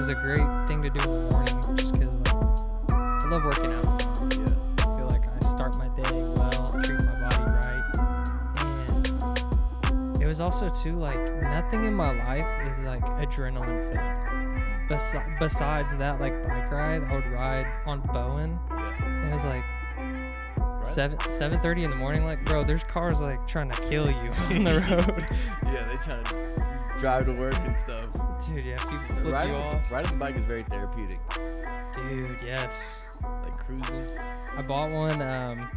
was a great thing to do in the morning, just because I love working out. Yeah. I feel like I start my day well, treat my body right, and it was also too like nothing in my life is like adrenaline filled. Besides that, like bike ride, I would ride on Bowen. Yeah. And it was like Right. 7:30 in the morning. Like, bro, there's cars like trying to kill you on the road. Yeah, they trying to drive to work and stuff. Dude, yeah, people flip you off. Riding the bike is very therapeutic. Dude, yes. Like cruising. I bought one. My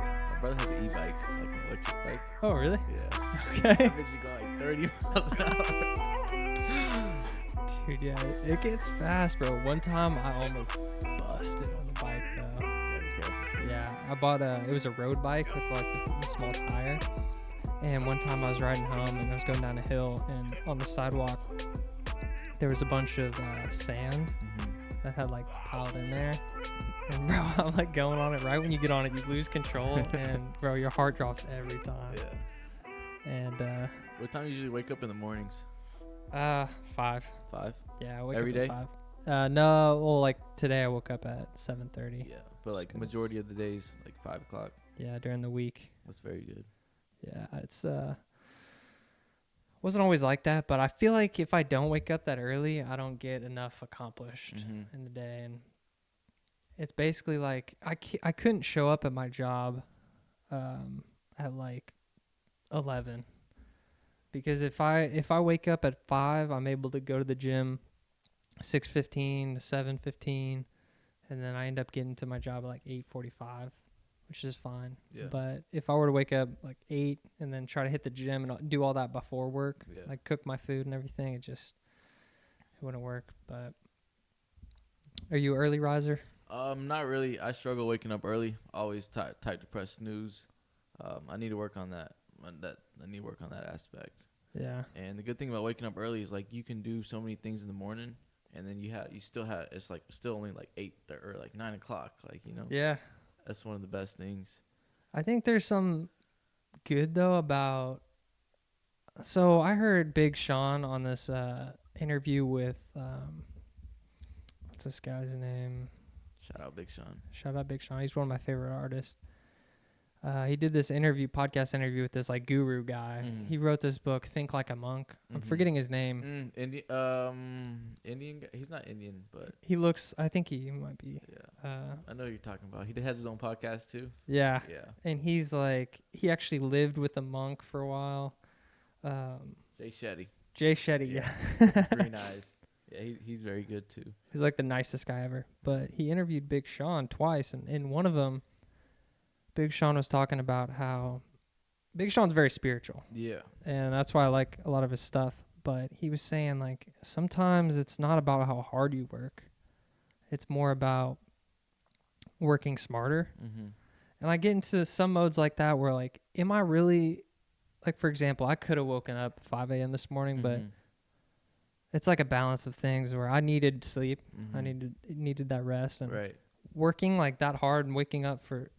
brother has an e-bike, like an electric bike. Oh, really? Yeah. Okay. That bitch be going like 30 miles an hour. Dude, yeah, it gets fast, bro. One time I almost busted on the bike, though. Gotta be careful. Yeah, I bought it was a road bike with like a small tire. And one time I was riding home and I was going down a hill, and on the sidewalk there was a bunch of sand that had like piled in there. And bro, I'm like going on it. Right when you get on it, you lose control, and bro, your heart drops every time. Yeah. And What time do you usually wake up in the mornings? 5. 5? Yeah, I wake Every up day? at 5. No, well, like today I woke up at 7:30. Yeah. But like majority of the days, like 5 o'clock. Yeah, during the week. That's very good. Yeah, it's wasn't always like that, but I feel like if I don't wake up that early, I don't get enough accomplished in the day. And it's basically like I couldn't show up at my job at like 11, because if I wake up at 5, I'm able to go to the gym 6:15 to 7:15, and then I end up getting to my job at like 8:45, which is fine. Yeah. But if I were to wake up like 8 and then try to hit the gym and do all that before work, Yeah. like cook my food and everything, it wouldn't work. But are you an early riser? Not really. I struggle waking up early. Always type to press snooze. I need to work on that. I need to work on that aspect. Yeah. And the good thing about waking up early is like you can do so many things in the morning, and then you still have it's like still only like 8 or like 9 o'clock. Like Yeah. that's one of the best things. I think there's some good though about. So I heard Big Sean on this interview with what's this guy's name? Shout out Big Sean. Shout out Big Sean. He's one of my favorite artists. He did this podcast interview with this like guru guy. He wrote this book, Think Like a Monk. I'm forgetting his name. Indian guy. He's not Indian, but He looks. I think he might be. yeah. I know who you're talking about. He has his own podcast too. Yeah. Yeah. And he's like, he actually lived with a monk for a while. Jay Shetty. Jay Shetty. Yeah. Yeah. Green eyes. Yeah, he's very good too. He's like the nicest guy ever. But he interviewed Big Sean twice, and in one of them, Big Sean was talking about how Big Sean's very spiritual. Yeah. And that's why I like a lot of his stuff. But he was saying, like, sometimes it's not about how hard you work. It's more about working smarter. And I get into some modes like that where, like, am I really, like, for example, I could have woken up at 5 a.m. this morning, but it's like a balance of things where I needed sleep. I needed that rest. And right. working like that hard and waking up for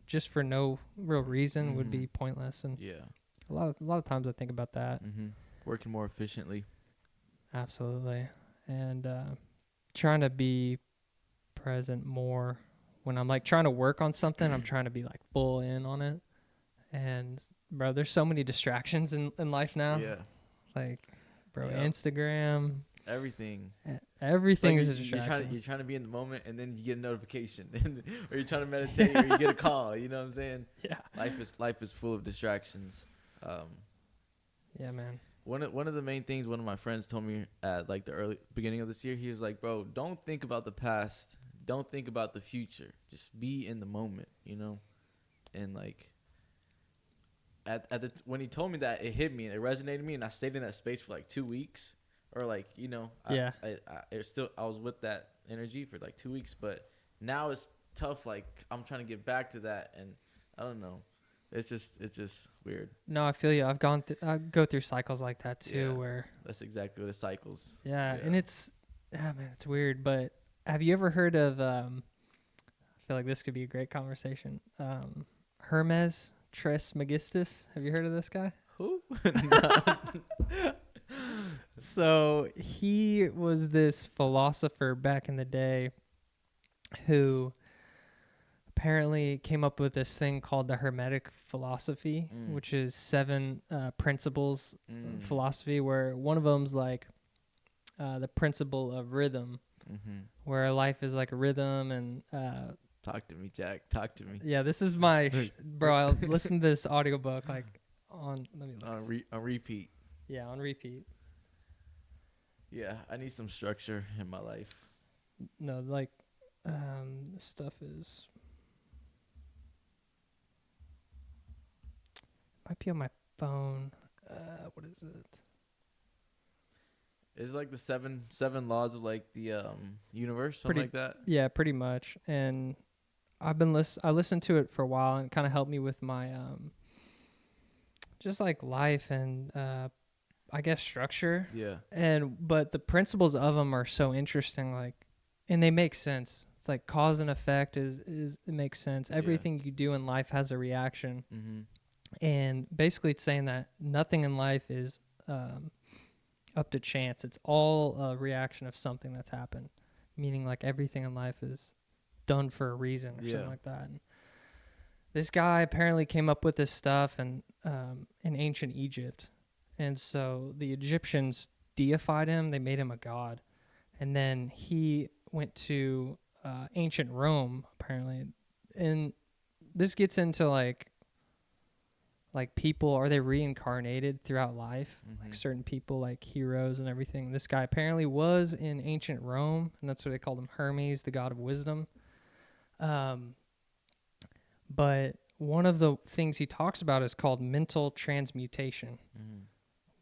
no real reason would be pointless. And Yeah. a lot of times I think about that. Working more efficiently. Absolutely. And trying to be present more when I'm like trying to work on something. I'm trying to be like full in on it. And bro, there's so many distractions in life now. Yeah. Like, bro, Yeah. Instagram, Everything. everything Like is a distraction. you're trying to be in the moment, and then you get a notification, or you're trying to meditate, or you get a call. You know what I'm saying? Yeah. Life is full of distractions. Yeah, man. One of the main things one of my friends told me at like the early beginning of this year, he was like, "Bro, don't think about the past. Don't think about the future. Just be in the moment." And like when he told me that, it hit me and it resonated with me, and I stayed in that space for like 2 weeks, or like Yeah. I was with that energy for like 2 weeks, but now it's tough. Like I'm trying to get back to that, and I don't know. It's just weird. No, I feel you. I go through cycles like that too, Yeah. where That's exactly what it cycles. yeah, and man, it's weird. But have you ever heard of? I feel like this could be a great conversation. Hermes Trismegistus. Have you heard of this guy? Who? So he was this philosopher back in the day who apparently came up with this thing called the Hermetic philosophy, which is 7 principles of philosophy, where one of them's like the principle of rhythm, where life is like a rhythm. And talk to me, Jack. Talk to me. yeah, this is my bro. I listened to this audiobook like on on repeat. Yeah, on repeat. Yeah, I need some structure in my life. No, like this stuff is might be on my phone. What is it? It's like the seven laws of like the universe, something like that. Yeah, pretty much. And I listened to it for a while, and it kind of helped me with my just like life and I guess structure. Yeah. But the principles of them are so interesting, like, and they make sense. It's like cause and effect is it makes sense. Everything you do in life has a reaction. And basically it's saying that nothing in life is up to chance. It's all a reaction of something that's happened, meaning like everything in life is done for a reason or something like that. And this guy apparently came up with this stuff in ancient Egypt. And so the Egyptians deified him. They made him a god. And then he went to ancient Rome, apparently. And this gets into like people, are they reincarnated throughout life? Like certain people, like heroes and everything. This guy apparently was in ancient Rome, and that's what they called him, Hermes, the god of wisdom. But one of the things he talks about is called mental transmutation,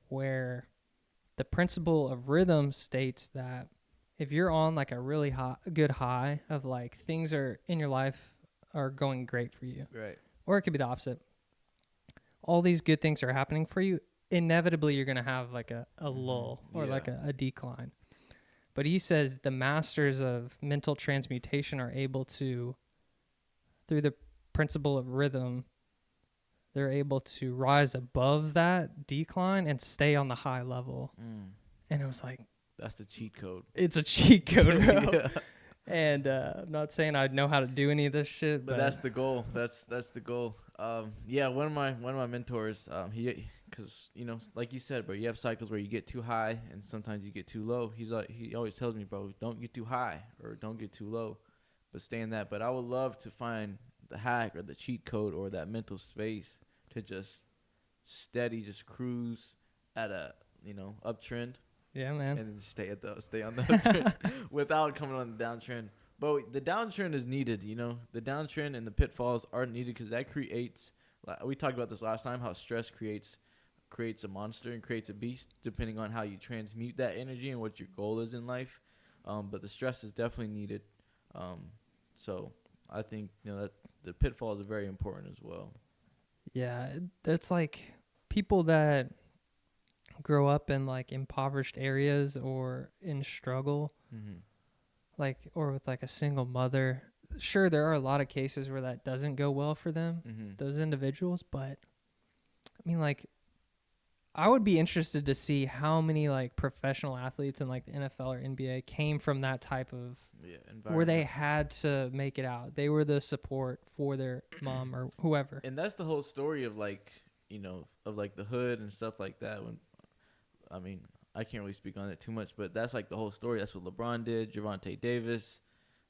where the principle of rhythm states that if you're on like a really good high of like things are in your life are going great for you, right? Or it could be the opposite. All these good things are happening for you. Inevitably, you're going to have like a lull or like a decline. But he says the masters of mental transmutation are able to, through the principle of rhythm, they're able to rise above that decline and stay on the high level. And it was like, that's the cheat code. It's a cheat code, bro. And I'm not saying I know how to do any of this shit, but that's the goal. That's the goal. One of my mentors, because like you said, bro, you have cycles where you get too high and sometimes you get too low. He always tells me, bro, don't get too high or don't get too low, but stay in that. But I would love to find the hack or the cheat code or that mental space to just just cruise at a uptrend. Yeah, man. And then stay on the uptrend without coming on the downtrend. But the downtrend is needed, The downtrend and the pitfalls are needed because that creates. We talked about this last time. How stress creates a monster and creates a beast, depending on how you transmute that energy and what your goal is in life. But the stress is definitely needed. So I think that the pitfalls are very important as well. Yeah, that's like people that grow up in like impoverished areas or in struggle, like, or with like a single mother. Sure, there are a lot of cases where that doesn't go well for them, those individuals, but I mean, like, I would be interested to see how many like professional athletes in like the NFL or NBA came from that type of where they had to make it out. They were the support for their mom or whoever. And that's the whole story of like, of like the hood and stuff like that. I can't really speak on it too much, but that's like the whole story. That's what LeBron did, Javonte Davis.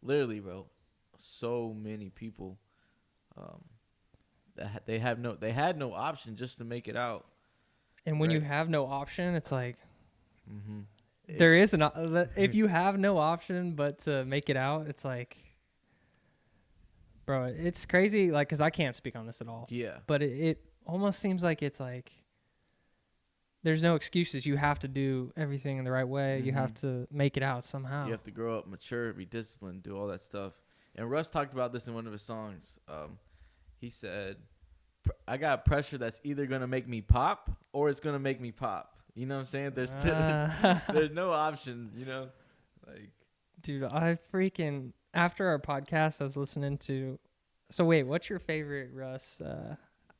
Literally, bro, so many people that they had no option just to make it out. And when you have no option, it's like there is if you have no option but to make it out, it's like, bro, it's crazy. Like, because I can't speak on this at all. Yeah. But it almost seems like it's like there's no excuses. You have to do everything in the right way. You have to make it out somehow. You have to grow up, mature, be disciplined, do all that stuff. And Russ talked about this in one of his songs. He said, I got pressure that's either going to make me pop or it's going to make me pop. You know what I'm saying? There's no option, Like, dude, after our podcast, I was listening to. So wait, what's your favorite Russ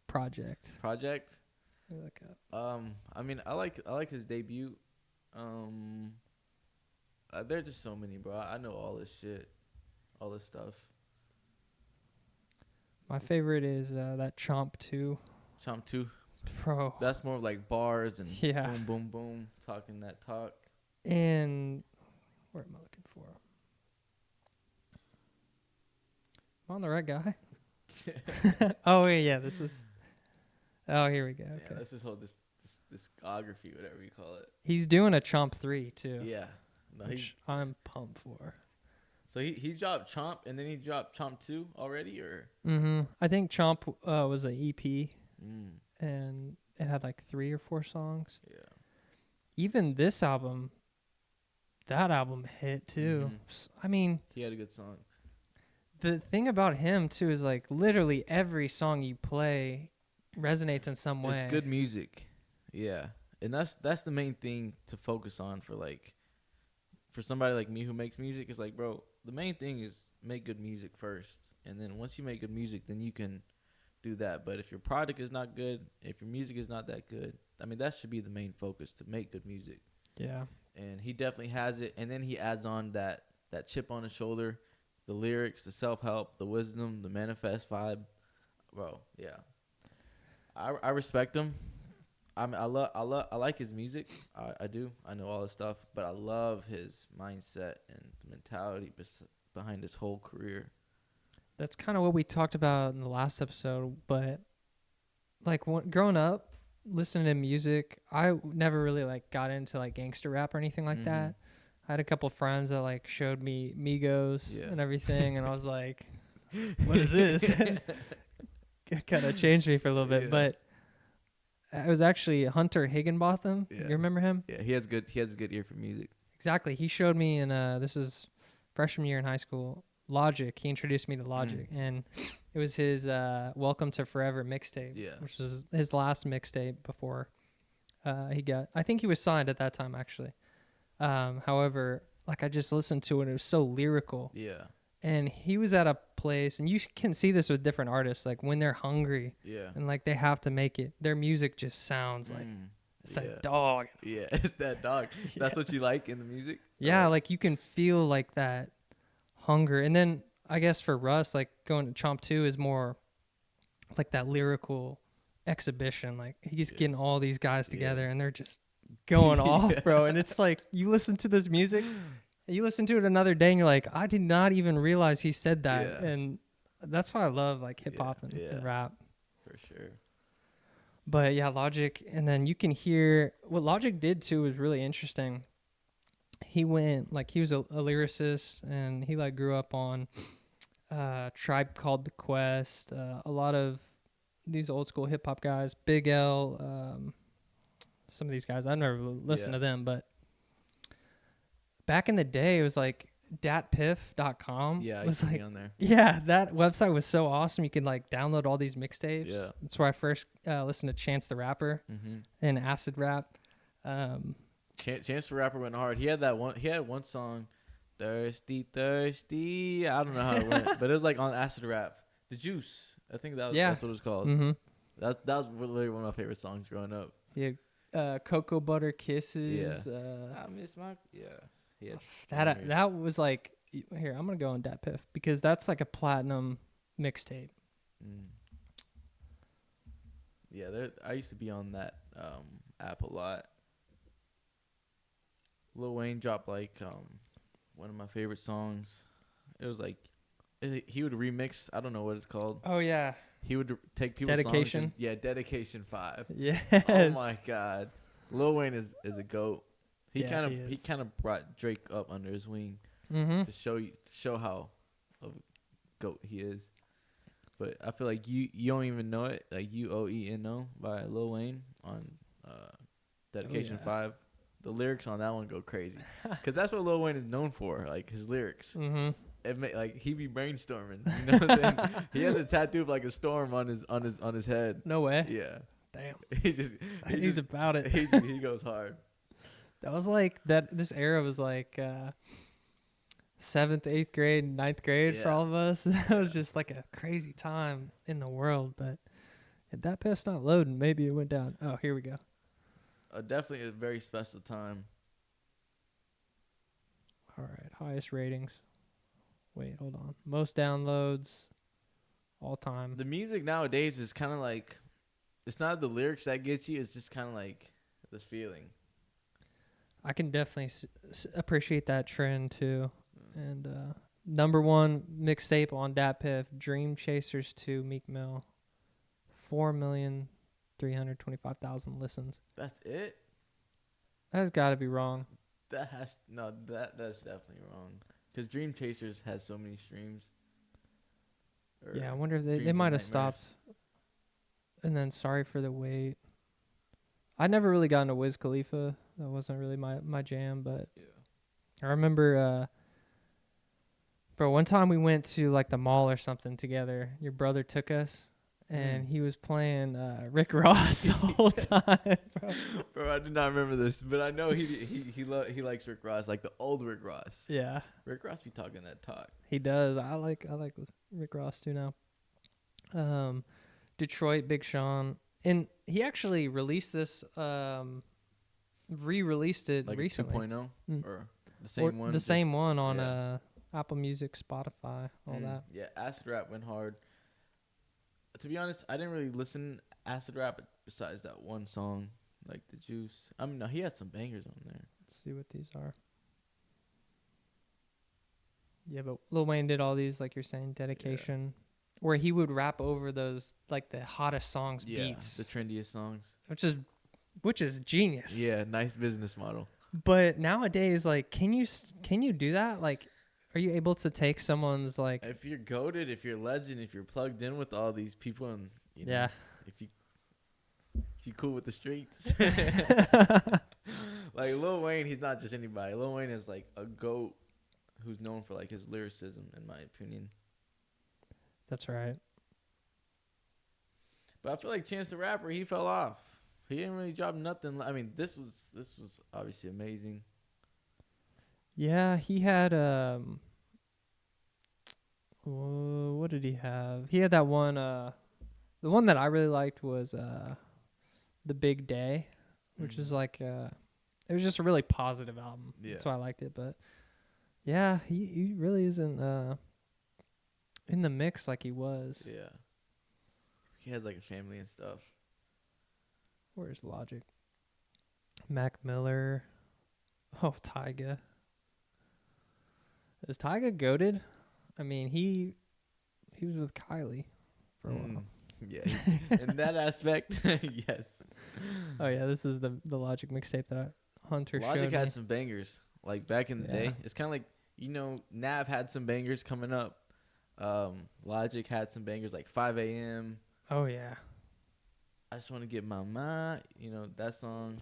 project? Project? Look up. I like his debut. There's just so many, bro. I know all this shit, all this stuff. My favorite is that Chomp 2. Chomp 2. Bro. That's more like bars and yeah. boom, boom, boom, talking that talk. And what am I looking for? Am I on the right guy? Oh, yeah, this is... Oh, here we go. Okay. Yeah, that's his whole discography, whatever you call it. He's doing a Chomp 3, too. Yeah. No, which I'm pumped for. So he dropped Chomp, and then he dropped Chomp 2 already, or? Mm-hmm. I think Chomp was an EP, and it had like 3 or 4 songs. Yeah. Even this album, that album hit, too. I mean... He had a good song. The thing about him, too, is like literally every song you play resonates in some way. It's good music. Yeah. And that's the main thing to focus on for somebody like me who makes music. Is like, bro, the main thing is make good music first. And then once you make good music, then you can do that. But if your product is not good, if your music is not that good, I mean, that should be the main focus, to make good music. Yeah. And he definitely has it. And then he adds on that chip on his shoulder, the lyrics, the self-help, the wisdom, the manifest vibe. Bro, yeah. I respect him. I like his music. I do. I know all his stuff, but I love his mindset and the mentality behind his whole career. That's kind of what we talked about in the last episode, but like growing up, listening to music, I never really like got into like gangster rap or anything like that. I had a couple friends that like showed me Migos and everything, and I was like, what is this? It kind of changed me for a little bit, but it was actually Hunter Higginbotham. You remember him? Yeah, he has a good ear for music. Exactly. He showed me in this is freshman year in high school, Logic. He introduced me to Logic, and it was his Welcome to Forever mixtape, which was his last mixtape before he got, I think he was signed at that time, actually. However, like I just listened to it, and it was so lyrical. Yeah. And he was at a place, and you can see this with different artists, like when they're hungry and like they have to make it, their music just sounds like it's that dog. Yeah, it's that dog. That's what you like in the music? Yeah, like you can feel like that hunger. And then I guess for Russ, like going to Chomp 2 is more like that lyrical exhibition. Like he's getting all these guys together and they're just going off, bro. And it's like you listen to this music, and you listen to it another day, and you're like, I did not even realize he said that. And that's why I love like hip hop and rap. For sure. But yeah, Logic, and then you can hear what Logic did too was really interesting. He went like he was a lyricist, and he like grew up on Tribe Called the Quest, a lot of these old school hip hop guys, Big L, some of these guys I've never listened to them, but back in the day it was like datpiff.com. Yeah, I was used to like be on there. Yeah, that website was so awesome. You could like download all these mixtapes. Yeah, that's where I first listened to Chance the Rapper and acid rap. Chance the Rapper went hard. He had one song, Thirsty. I don't know how it went, but it was like on acid rap. The Juice. I think that's what it was called. That was literally one of my favorite songs growing up. Yeah, Cocoa Butter Kisses. I miss my Yeah, that was like, here, I'm gonna go on Dat Piff because that's like a platinum mixtape. Yeah, I used to be on that app a lot. Lil Wayne dropped like one of my favorite songs. It was like he would remix. I don't know what it's called. Oh yeah. He would take people's Dedication. Songs. Dedication 5. Yes. Oh my God, Lil Wayne is a goat. He kind of brought Drake up under his wing to show how of a goat he is. But I feel like you don't even know it, like UOENO by Lil Wayne on Dedication 5. The lyrics on that one go crazy because that's what Lil Wayne is known for, like his lyrics. Like he be brainstorming. You know what I'm saying? He has a tattoo of like a storm on his head. No way. Yeah. Damn. He's about it. He goes hard. That was like that. This era was like 7th, 8th grade, 9th grade for all of us. That was just like a crazy time in the world. But if that piff's not loading, maybe it went down. Oh, here we go. Definitely a very special time. All right, highest ratings. Wait, hold on. Most downloads all time. The music nowadays is kind of like, it's not the lyrics that gets you. It's just kind of like this feeling. I can definitely appreciate that trend too. And number one mixtape on DatPiff, Dream Chasers 2, Meek Mill, 4,325,000 listens. That's it? That's got to be wrong. That's definitely wrong. Because Dream Chasers has so many streams. Yeah, I wonder if they might have stopped. And then Sorry for the Wait. I never really got into Wiz Khalifa. That wasn't really my jam, but yeah. I remember bro, one time we went to like the mall or something together. Your brother took us and he was playing Rick Ross the whole time. Bro, I did not remember this, but I know he likes Rick Ross, like the old Rick Ross. Yeah. Rick Ross be talking that talk. He does. I like Rick Ross too now. Detroit, Big Sean. And he actually released this, re-released it like recently. Like 2.0? Or the same one? The same one on Apple Music, Spotify, all that. Yeah, Acid Rap went hard. To be honest, I didn't really listen Acid Rap besides that one song, like The Juice. I mean, no, he had some bangers on there. Let's see what these are. Yeah, but Lil Wayne did all these, like you're saying, Dedication, where he would rap over those, like the hottest songs, beats. The trendiest songs. Which is genius. Yeah, nice business model. But nowadays, like, can you do that? Like, are you able to take someone's, like... If you're goated, if you're legend, if you're plugged in with all these people, and, you know, if you cool with the streets. Like, Lil Wayne, he's not just anybody. Lil Wayne is, like, a GOAT who's known for, like, his lyricism, in my opinion. That's right. But I feel like Chance the Rapper, he fell off. He didn't really drop nothing. I mean, this was obviously amazing. Yeah, he had what did he have? He had that one the one that I really liked was The Big Day, which is like it was just a really positive album. Yeah. That's why I liked it, but yeah, he really isn't in the mix like he was. Yeah. He has like a family and stuff. Where's Logic? Mac Miller. Oh, Tyga. Is Tyga goated? I mean, he was with Kylie for a while. Yeah, in that aspect, yes. Oh yeah, this is the Logic mixtape that Hunter showed me. Logic had some bangers, like back in the day. It's kind of like, you know, Nav had some bangers coming up. Logic had some bangers like 5 a.m. Oh yeah. I just want to get my mind, you know, that song.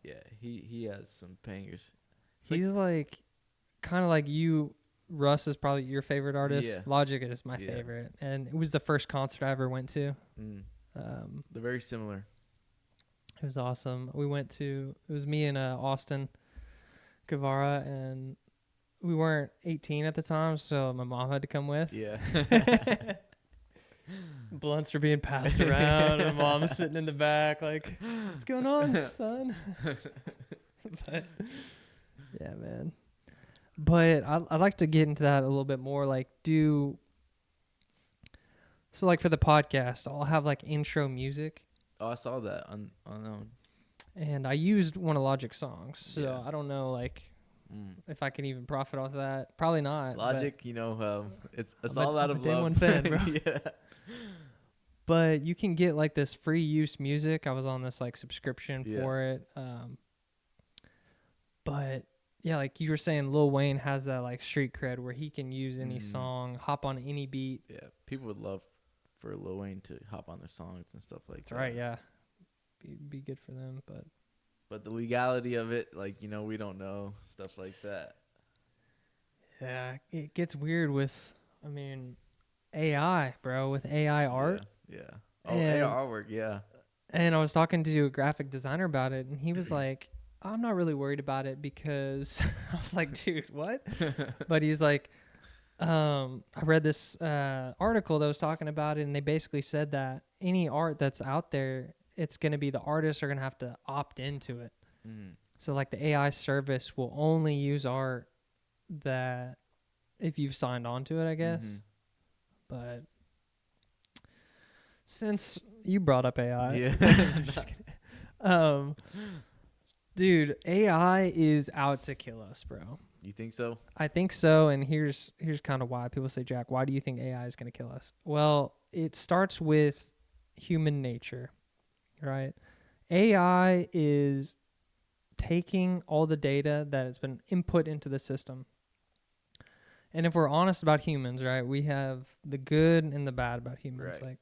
Yeah, he has some bangers. He's like kind of like you. Russ is probably your favorite artist. Yeah. Logic is my favorite, and it was the first concert I ever went to. They're very similar. It was awesome. It was me and Austin Guevara, and we weren't 18 at the time, so my mom had to come with. Yeah. Blunts were being passed around, and my mom was sitting in the back like, what's going on, son? But, yeah, man. But I'd like to get into that a little bit more. Like, so like for the podcast, I'll have like intro music. Oh, I saw that on that one. And I used one of Logic's songs, so I don't know like if I can even profit off that. Probably not. Logic, you know, it's all out of love. One fan, bro. Yeah. But you can get like this free use music. I was on this like subscription for it. But yeah, like you were saying, Lil Wayne has that like street cred where he can use any song, hop on any beat. Yeah, people would love for Lil Wayne to hop on their songs and stuff like that. That's right, yeah. Be good for them, but the legality of it, like, you know, we don't know, stuff like that. Yeah, it gets weird with, I mean, AI, bro, with AI art. Yeah. Oh, AI artwork, yeah. And I was talking to a graphic designer about it, and he was like, I'm not really worried about it because I was like, dude, what? But he's like, I read this article that was talking about it, and they basically said that any art that's out there, it's going to be the artists are going to have to opt into it. So like the AI service will only use art that if you've signed on to it, I guess. Mm-hmm. But since you brought up AI, Yeah. I'm just kidding. Dude, AI is out to kill us, bro. You think so? I think so, and here's kind of why. People say, Jack, why do you think AI is going to kill us? Well, it starts with human nature, right? AI is taking all the data that has been input into the system. And if we're honest about humans, right, we have the good and the bad about humans. Right. Like,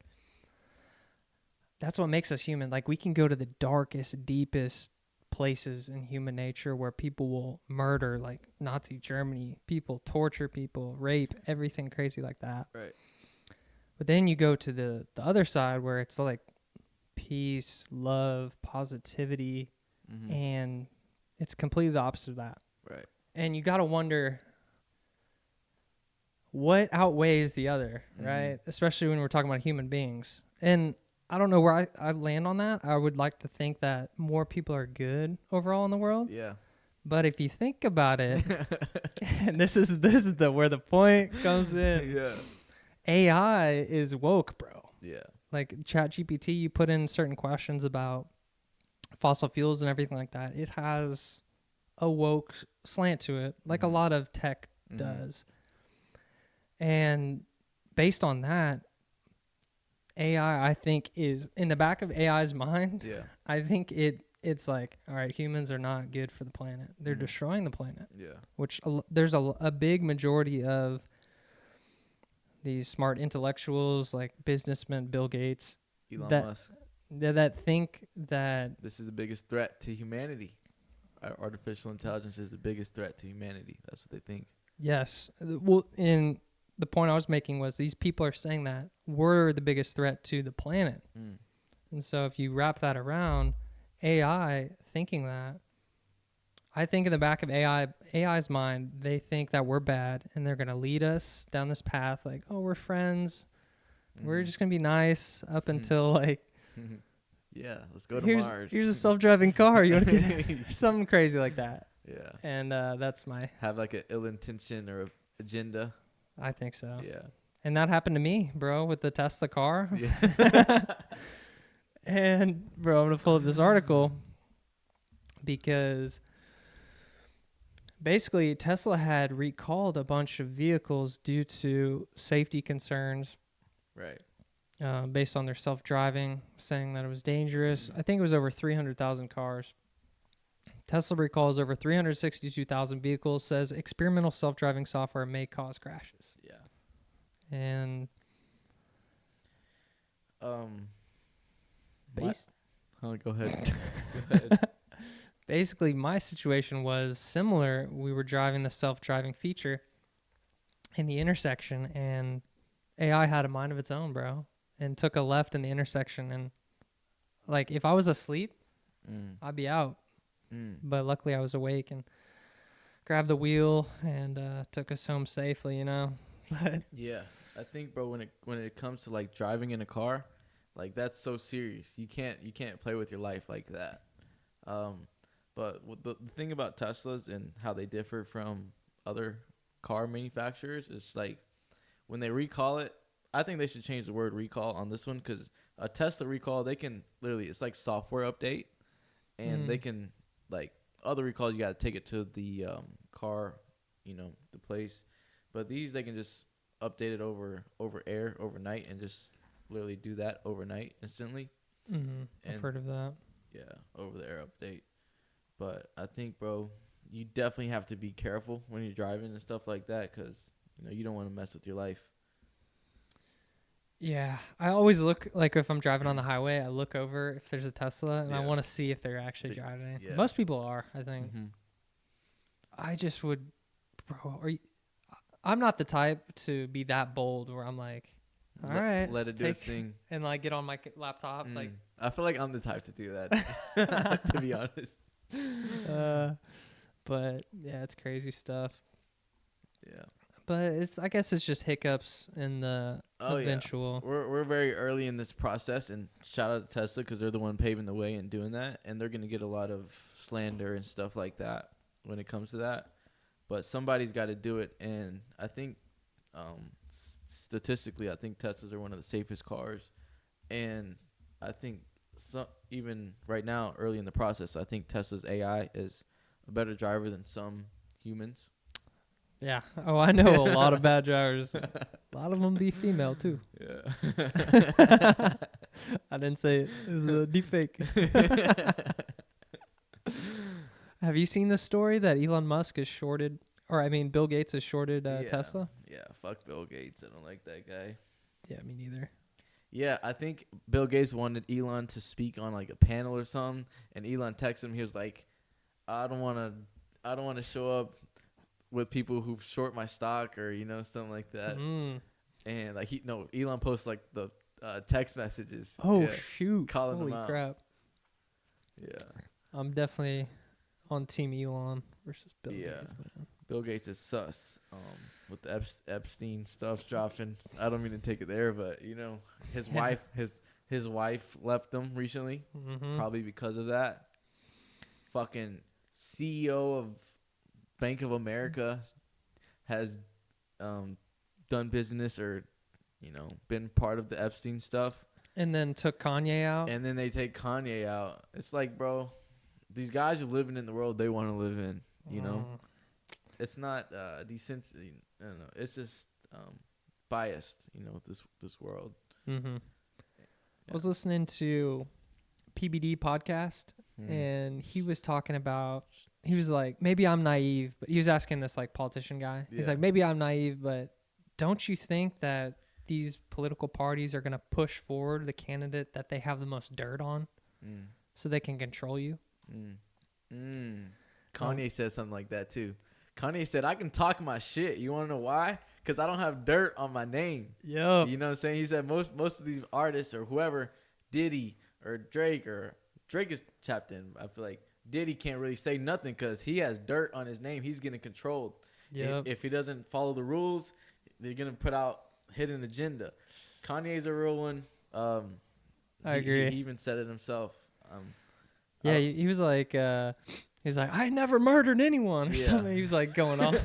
that's what makes us human. Like, we can go to the darkest, deepest places in human nature where people will murder, like Nazi Germany, people torture people, rape, everything crazy like that. Right. But then you go to the other side where it's like peace, love, positivity, Mm-hmm. and it's completely the opposite of that. Right. And you got to wonder what outweighs the other, Mm-hmm. right? Especially when we're talking about human beings. And I don't know where I land on that. I would like to think that more people are good overall in the world. Yeah. But if you think about it, and this is where the point comes in. Yeah. AI is woke, bro. Yeah. Like ChatGPT, you put in certain questions about fossil fuels and everything like that. It has a woke slant to it, like a lot of tech does. And based on that, AI, I think, is in the back of AI's mind. Yeah. I think it's like, all right, humans are not good for the planet. They're destroying the planet. Yeah. Which there's a big majority of these smart intellectuals, like businessmen, Bill Gates, Elon Musk. that think that This is the biggest threat to humanity. Artificial intelligence is the biggest threat to humanity. That's what they think. yes. Well, in the point I was making was these people are saying that we're the biggest threat to the planet. And so if you wrap that around AI thinking that, I think in the back of AI's mind, they think that we're bad and they're going to lead us down this path like, oh, we're friends. We're just going to be nice up until like, yeah, let's go to Mars. Here's a self-driving car. You want to get something crazy like that. Yeah. And that's my... Have like an ill intention or a agenda. I think so. Yeah. And that happened to me, bro, with the Tesla car. Yeah. And, bro, I'm going to pull up this article because basically Tesla had recalled a bunch of vehicles due to safety concerns. Right. Based on their self-driving, saying that it was dangerous. I think it was over 300,000 cars. Tesla recalls over 362,000 vehicles, says experimental self-driving software may cause crashes. Yeah. And Oh, go ahead. Go ahead. basically my situation was similar. We were driving the self-driving feature in the intersection, and AI had a mind of its own, bro, and took a left in the intersection. And like, if I was asleep, I'd be out. But luckily I was awake and grabbed the wheel and took us home safely, you know. But yeah, I think, bro, when it comes to like driving in a car, like that's so serious. You can't play with your life like that. But the thing about Teslas and how they differ from other car manufacturers is like when they recall it, I think they should change the word recall on this one, because a Tesla recall, they can literally, it's like software update, and they can, like, other recalls, you got to take it to the car, you know, the place. But these, they can just update it over air overnight and just literally do that overnight instantly. I've heard of that. Yeah, over the air update. But I think, bro, you definitely have to be careful when you're driving and stuff like that, because, you know, you don't want to mess with your life. Yeah, I always look, like if I'm driving on the highway, I look over if there's a Tesla, and I want to see if they're actually driving. Yeah. Most people are, I think. I just would, bro, I'm not the type to be that bold where I'm like, all right, let it do its thing. And like get on my laptop. Like, I feel like I'm the type to do that, to be honest. But yeah, it's crazy stuff. Yeah. But I guess it's just hiccups in the eventual. Yeah. We're very early in this process, and shout out to Tesla because they're the one paving the way and doing that, and they're going to get a lot of slander and stuff like that when it comes to that. but somebody's got to do it. And I think statistically, I think Teslas are one of the safest cars. And I think even right now, early in the process, I think Tesla's AI is a better driver than some humans. Yeah. Oh, I know a lot of bad drivers. A lot of them be female too. Yeah. I didn't say it. It was a deep fake. Have you seen the story that Elon Musk is shorted, or I mean, Bill Gates has shorted Tesla? Yeah, fuck Bill Gates. I don't like that guy. Yeah, me neither. Yeah, I think Bill Gates wanted Elon to speak on like a panel or something, and Elon texted him. He was like, "I don't want to show up with people who short my stock or something like that." And like Elon posts like the text messages. Oh shoot! Calling Holy him out. crap! Yeah, I'm definitely on Team Elon versus Bill Gates. Man. Bill Gates is sus. With the Epstein stuff dropping. I don't mean to take it there, but his wife, his wife left him recently, probably because of that. Fucking CEO of Bank of America has done business or been part of the Epstein stuff, and then took Kanye out. And then they take Kanye out. It's like, bro, these guys are living in the world they want to live in. It's not decent. I don't know. It's just biased. This world. Mm-hmm. Yeah. I was listening to PBD podcast, and he was talking about. He was like, maybe I'm naive, but he was asking this like politician guy. He's like, maybe I'm naive, but don't you think that these political parties are going to push forward the candidate that they have the most dirt on so they can control you? Kanye said something like that too. Kanye said, I can talk my shit. You want to know why? Because I don't have dirt on my name. Yep. You know what I'm saying? He said most of these artists or whoever, Diddy or Drake is chapped in. I feel like Diddy can't really say nothing because he has dirt on his name. He's getting controlled. Yep. If he doesn't follow the rules, they're going to put out hidden agenda. Kanye's a real one. I agree. He even said it himself. He was like, he's like, I never murdered anyone or something. He was like going off.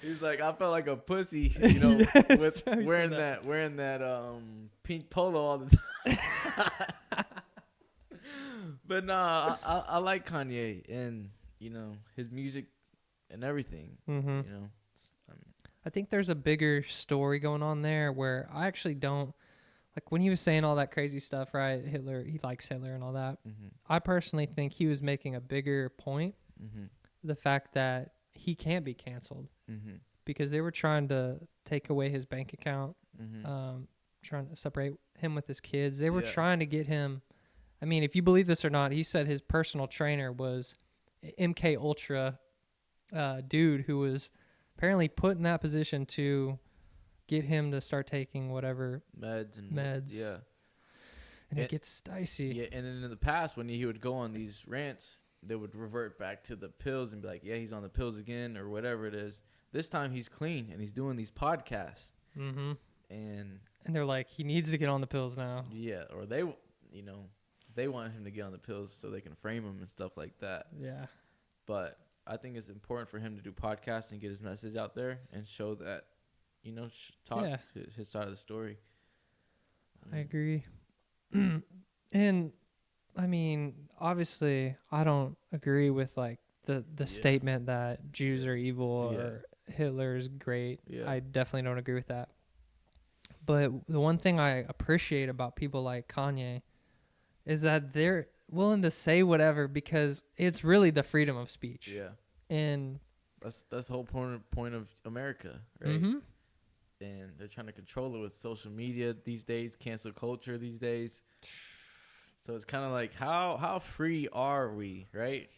He was like, I felt like a pussy, with wearing that pink polo all the time. But nah, I like Kanye and his music and everything. I think there's a bigger story going on there where I actually don't like when he was saying all that crazy stuff, right? Hitler, he likes Hitler and all that. I personally think he was making a bigger point. The fact that he can't be canceled because they were trying to take away his bank account, trying to separate him with his kids. They were trying to get him. I mean, if you believe this or not, he said his personal trainer was MK Ultra dude who was apparently put in that position to get him to start taking whatever meds. Yeah. And it gets dicey. Yeah, and then in the past when he would go on these rants, they would revert back to the pills and be like, yeah, he's on the pills again or whatever it is. This time he's clean and he's doing these podcasts. And they're like, he needs to get on the pills now. Yeah, or they want him to get on the pills so they can frame him and stuff like that. Yeah. But I think it's important for him to do podcasts and get his message out there and show that, talk to his side of the story. I agree. And I mean, obviously, I don't agree with like the statement that Jews are evil or Hitler's great. Yeah. I definitely don't agree with that. But the one thing I appreciate about people like Kanye is that they're willing to say whatever because it's really the freedom of speech. Yeah. And that's the whole point of America, right? And they're trying to control it with social media these days, cancel culture these days. So it's kind of like, how free are we, right?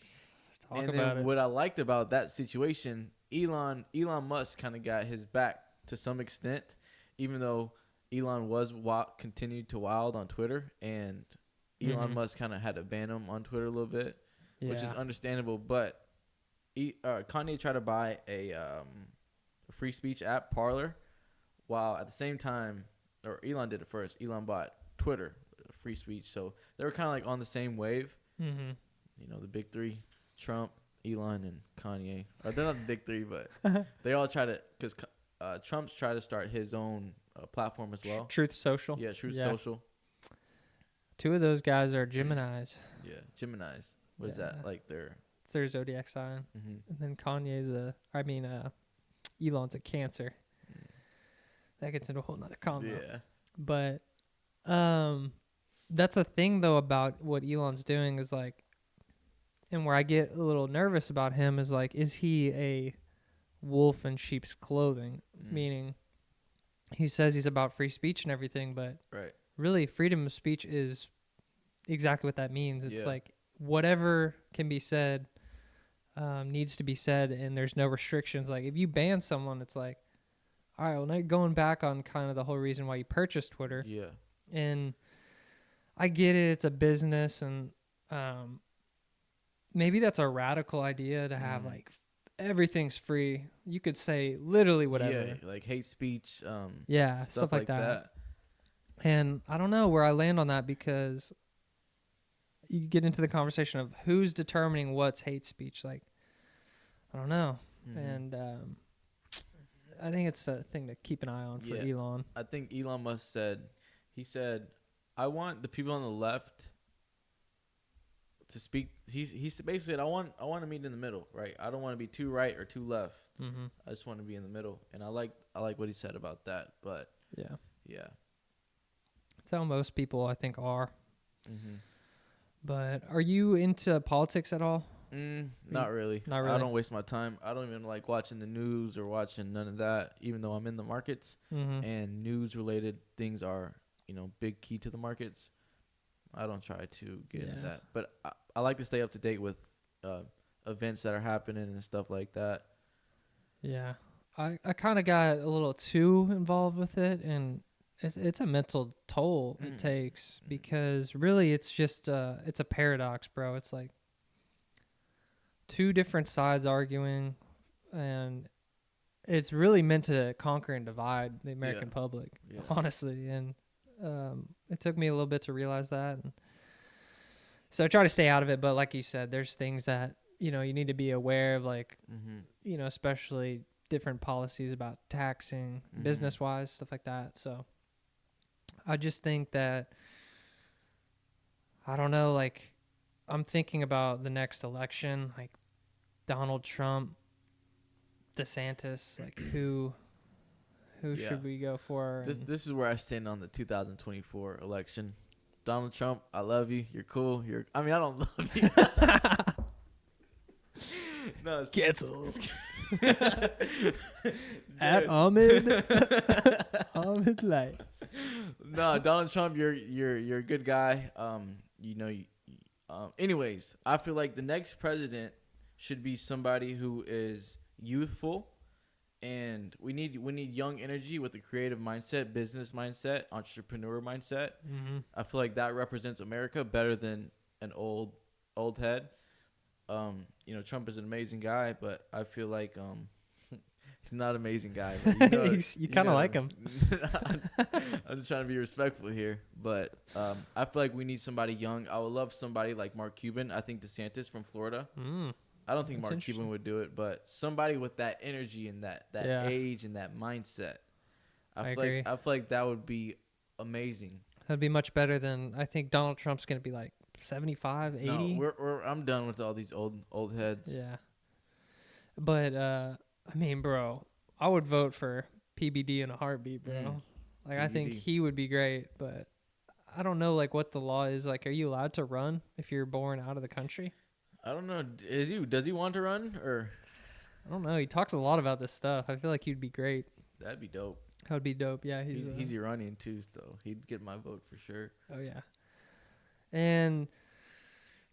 Let's talk about it. What I liked about that situation, Elon Musk kind of got his back to some extent, even though Elon was continued to wild on Twitter, and Elon Musk kind of had to ban him on Twitter a little bit, which is understandable. But Kanye tried to buy a free speech app, Parler, while at the same time, or Elon did it first. Elon bought Twitter, free speech. So they were kind of like on the same wave. The big three, Trump, Elon and Kanye. They're not the big three, but they all try to, because Trump's tried to start his own platform as well. Truth Social. Yeah, Truth Social. Two of those guys are Geminis. Yeah, Geminis. What is that? Like it's their zodiac sign. Mm-hmm. And then Kanye's Elon's a Cancer. That gets into a whole nother combo. Yeah. But that's the thing though about what Elon's doing is like, and where I get a little nervous about him is like, is he a wolf in sheep's clothing? Meaning he says he's about free speech and everything, but really freedom of speech is exactly what that means. It's like whatever can be said needs to be said, and there's no restrictions. Like if you ban someone, it's like, all right, well, now you're going back on kind of the whole reason why you purchased Twitter. Yeah. And I get it. It's a business, and maybe that's a radical idea to have like everything's free. You could say literally whatever. Yeah, like hate speech. Stuff like that. And I don't know where I land on that, because you get into the conversation of who's determining what's hate speech. Like, I don't know. And I think it's a thing to keep an eye on for Elon. I think Elon Musk said, I want the people on the left to speak. He basically said, I want to meet in the middle, right? I don't want to be too right or too left. I just want to be in the middle. And I like what he said about that. But yeah. That's how most people, I think, are. But are you into politics at all? Not really. Not really. I don't waste my time. I don't even like watching the news or watching none of that, even though I'm in the markets. And news-related things are, big key to the markets. I don't try to get into that. But I like to stay up to date with events that are happening and stuff like that. Yeah. I kind of got a little too involved with it, and it's a mental toll it takes, because really it's just it's a paradox, bro. It's like two different sides arguing, and it's really meant to conquer and divide the American public, honestly. And it took me a little bit to realize that, and so I try to stay out of it. But like you said, there's things that you need to be aware of, like especially different policies about taxing, business wise, stuff like that. So I just think that, I don't know, like I'm thinking about the next election, like Donald Trump, DeSantis, like who should we go for? This is where I stand on the 2024 election. Donald Trump, I love you. You're cool. I don't love you. No, it's cancel. At Omid. Omid Light. No, Donald Trump, you're a good guy. Anyways, I feel like the next president should be somebody who is youthful, and we need young energy with a creative mindset, business mindset, entrepreneur mindset. I feel like that represents America better than an old head. Trump is an amazing guy, but I feel like he's not an amazing guy. But you kind of like him. I'm just trying to be respectful here, but I feel like we need somebody young. I would love somebody like Mark Cuban. I think DeSantis from Florida. I don't think Mark Cuban would do it, but somebody with that energy and that age and that mindset. I feel like that would be amazing. That'd be much better than, I think Donald Trump's going to be like 75, 80. No, I'm done with all these old heads. Yeah. But bro, I would vote for PBD in a heartbeat, bro. Like PBD. I think he would be great, but I don't know like what the law is. Like, are you allowed to run if you're born out of the country? I don't know. Does he want to run, or? I don't know. He talks a lot about this stuff. I feel like he'd be great. That'd be dope. That would be dope. Yeah, he's Iranian too, so he'd get my vote for sure. Oh yeah. And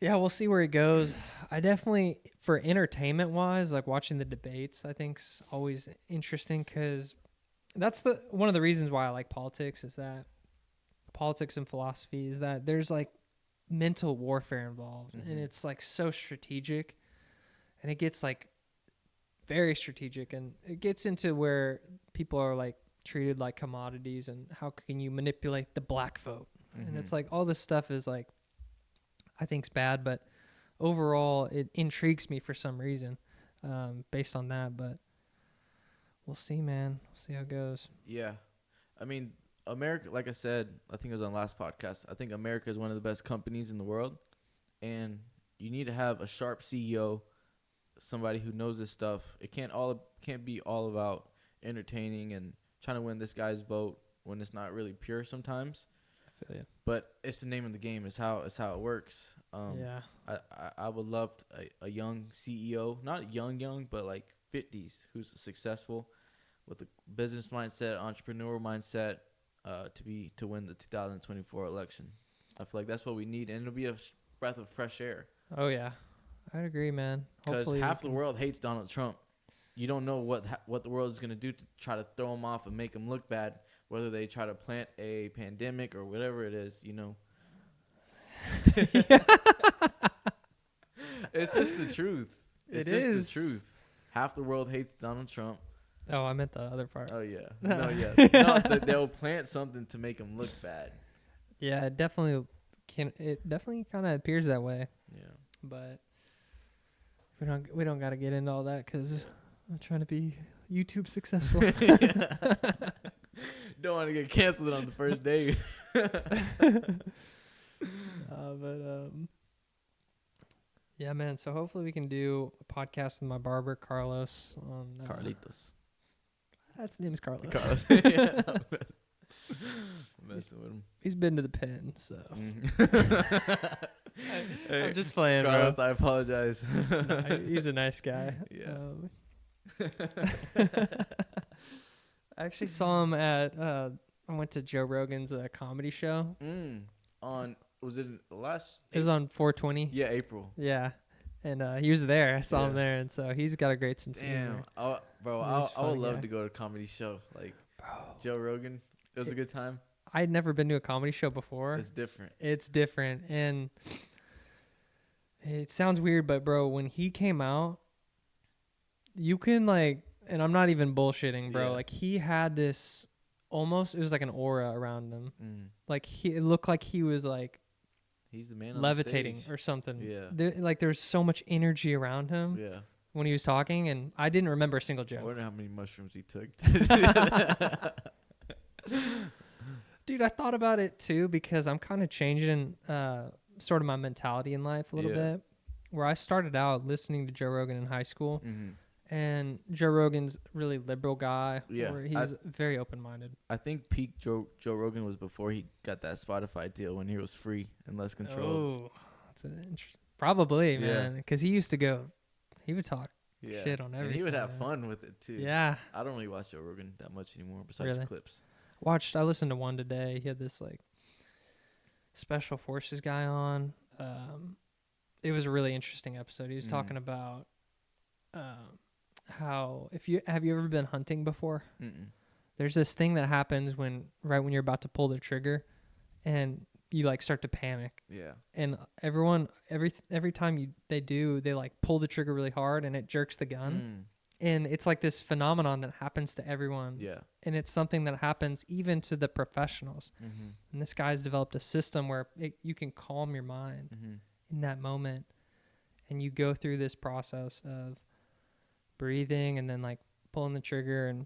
yeah, we'll see where it goes. I definitely, for entertainment wise, like watching the debates, I think's always interesting, because that's one of the reasons why I like politics, is that politics and philosophy is that there's like mental warfare involved, and it's like so strategic, and it gets like very strategic, and it gets into where people are like treated like commodities, and how can you manipulate the black vote? And it's like all this stuff is like, I think's bad, but overall it intrigues me for some reason, based on that. But we'll see, man. We'll see how it goes. Yeah. I mean, America, like I said, I think it was on last podcast, I think America is one of the best companies in the world. And you need to have a sharp CEO, somebody who knows this stuff. It can't be all about entertaining and trying to win this guy's vote when it's not really pure sometimes. I feel you. But it's the name of the game. It's how it works. Yeah. I would love a young CEO, not young, but like 50s, who's successful with a business mindset, entrepreneurial mindset, to win the 2024 election. I feel like that's what we need, and it'll be a breath of fresh air. Oh yeah, I'd agree, man. Because half the world hates Donald Trump. You don't know what the world is going to do to try to throw him off and make him look bad, whether they try to plant a pandemic or whatever it is, you know. It's just the truth. It's just the truth. Half the world hates Donald Trump. Oh, I meant the other part. Oh, yeah. No, yeah. No, they'll plant something to make him look bad. Yeah, it definitely kind of appears that way. Yeah. But we don't got to get into all that because I'm trying to be YouTube successful. Don't want to get canceled on the first day. Yeah, man. So hopefully we can do a podcast with my barber Carlos on Carlitos. That's his name is Carlos. Carlos. Yeah, messing with him. He's been to the pen, so. Hey, I'm just playing, Carlos, bro. I apologize. No, he's a nice guy. Yeah. I actually saw him at. I went to Joe Rogan's comedy show. Was it last? It was on 420. Yeah, April. Yeah, and he was there. I saw him there, and so he's got a great sense of humor. Damn, bro, I would love to go to a comedy show like Joe Rogan. It was a good time. I'd never been to a comedy show before. It's different. It's different, and it sounds weird, but bro, when he came out, you can like, and I'm not even bullshitting, bro. Yeah. Like he had this almost, it was like an aura around him. Like it looked like he was like he's the man on levitating the stage. or something. Yeah. There's so much energy around him. Yeah. When he was talking, and I didn't remember a single joke. I wonder how many mushrooms he took. Dude, I thought about it too because I'm kind of changing sort of my mentality in life a little bit. Where I started out listening to Joe Rogan in high school, and Joe Rogan's really liberal guy. Yeah, where he's very open-minded. I think peak Joe Rogan was before he got that Spotify deal when he was free and less controlled. Oh, that's probably, man, because he used to go, he would talk shit on everything. And he would have fun with it too. Yeah. I don't really watch Joe Rogan that much anymore besides clips. I listened to one today. He had this like special forces guy on. It was a really interesting episode. He was talking about how have you ever been hunting before? There's this thing that happens right when you're about to pull the trigger, and you like start to panic. Yeah. And everyone every time they like pull the trigger really hard and it jerks the gun. And it's like this phenomenon that happens to everyone. Yeah. And it's something that happens even to the professionals. And this guy's developed a system where you can calm your mind in that moment. And you go through this process of breathing and then like pulling the trigger. And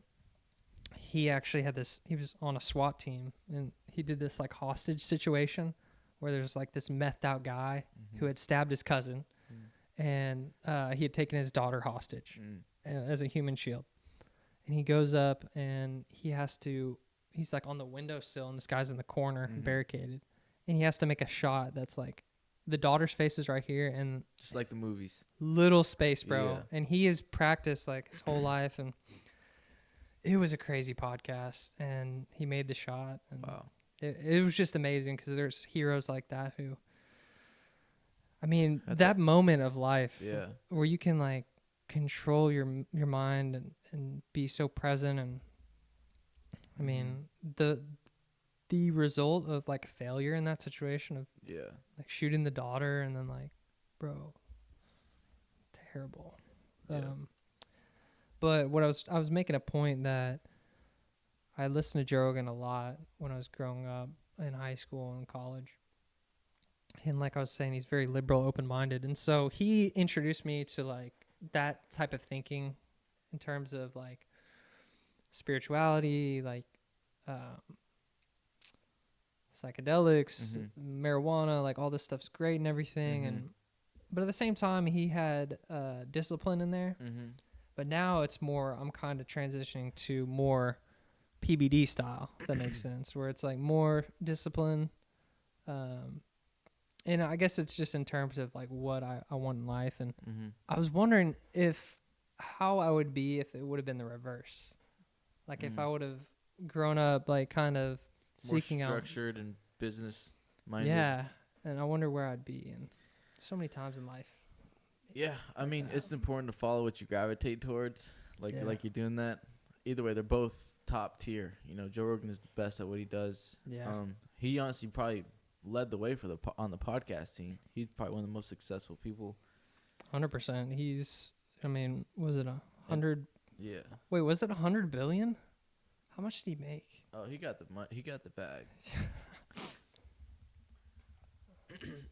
he actually he was on a SWAT team, and he did this like hostage situation where there's like this methed out guy who had stabbed his cousin, and he had taken his daughter hostage as a human shield. And he goes up and he's like on the windowsill, and this guy's in the corner barricaded, and he has to make a shot that's like the daughter's face is right here, and just like the movies, little space, bro. And he has practiced like his whole life, and it was a crazy podcast, and he made the shot. And wow. It was just amazing because there's heroes like that who, I mean, that moment of life where you can like control your mind and be so present. And I mean, the result of like failure in that situation of like shooting the daughter and then like, bro, terrible. But what I was making a point that I listened to Joe Rogan a lot when I was growing up in high school and college. And like I was saying, he's very liberal, open-minded. And so he introduced me to like that type of thinking in terms of like spirituality, like psychedelics, marijuana, like all this stuff's great and everything. And but at the same time, he had discipline in there. But now it's more, I'm kind of transitioning to more PBD style, if that makes sense, where it's like more discipline. And I guess it's just in terms of like what I want in life. And I was wondering how I would be if it would have been the reverse. Like if I would have grown up like kind of more seeking out. Structured and business minded. Yeah. And I wonder where I'd be. And so many times in life. Yeah. I mean, it's important to follow what you gravitate towards. Like you're doing that. Either way, they're both top tier. You know, Joe Rogan is the best at what he does. Yeah. He honestly probably led the way for on the podcast scene. He's probably one of the most successful people. 100%. He's, I mean, was it 100? Yeah. Wait, was it 100 billion? How much did he make? Oh, he got the he got the bag.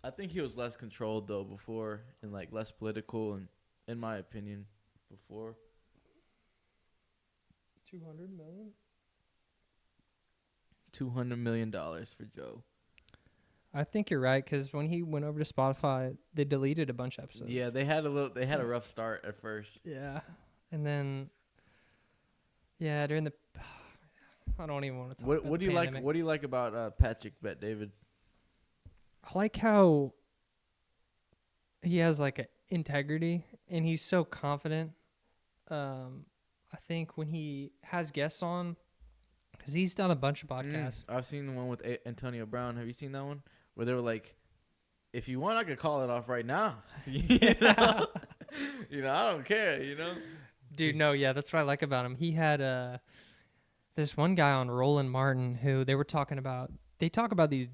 I think he was less controlled though before, and like less political, and in my opinion, before. 200 million. $200 million for Joe. I think you're right, because when he went over to Spotify, they deleted a bunch of episodes. Yeah, they had a rough start at first. Yeah, and then during the, I don't even want to talk. What do you like? What do you like about Patrick Bet David? I like how he has like a integrity, and he's so confident. I think when he has guests on, because he's done a bunch of podcasts. I've seen the one with Antonio Brown. Have you seen that one? Where they were like, if you want, I could call it off right now. You know? I don't care, Dude, no, yeah, that's what I like about him. He had this one guy on, Roland Martin, who they talk about these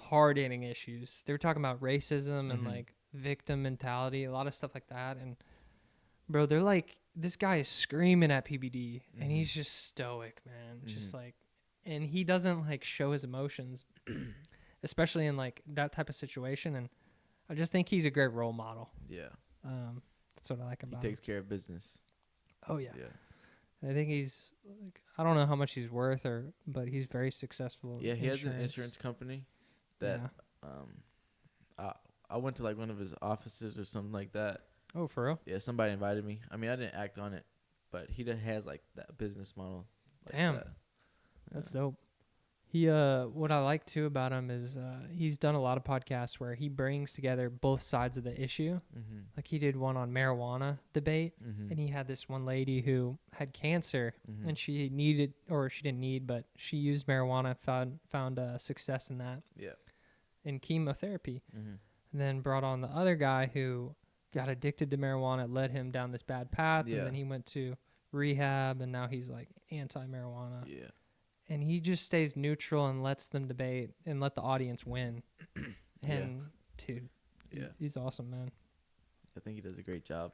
hard-hitting issues. They were talking about racism and like victim mentality, a lot of stuff like that. And bro, they're like, this guy is screaming at PBD, and he's just stoic, man. Just like, and he doesn't like show his emotions, especially in like that type of situation. And I just think he's a great role model. Yeah. That's what I like about him. He takes care of business. Oh yeah. Yeah. I think he's like, I don't know how much he's worth but he's very successful. Yeah, he has an insurance company that I went to like one of his offices or something like that. Oh, for real? Yeah, somebody invited me. I mean, I didn't act on it, but he has like that business model. Like Damn. That's dope. He what I like too about him is he's done a lot of podcasts where he brings together both sides of the issue. Like he did one on marijuana debate, and he had this one lady who had cancer, and she didn't need, but she used marijuana, found success in that. Yeah. In chemotherapy, and then brought on the other guy who got addicted to marijuana. It led him down this bad path, and then he went to rehab, and now he's like anti-marijuana. Yeah. And he just stays neutral and lets them debate and let the audience win. And dude, he's awesome, man. I think he does a great job.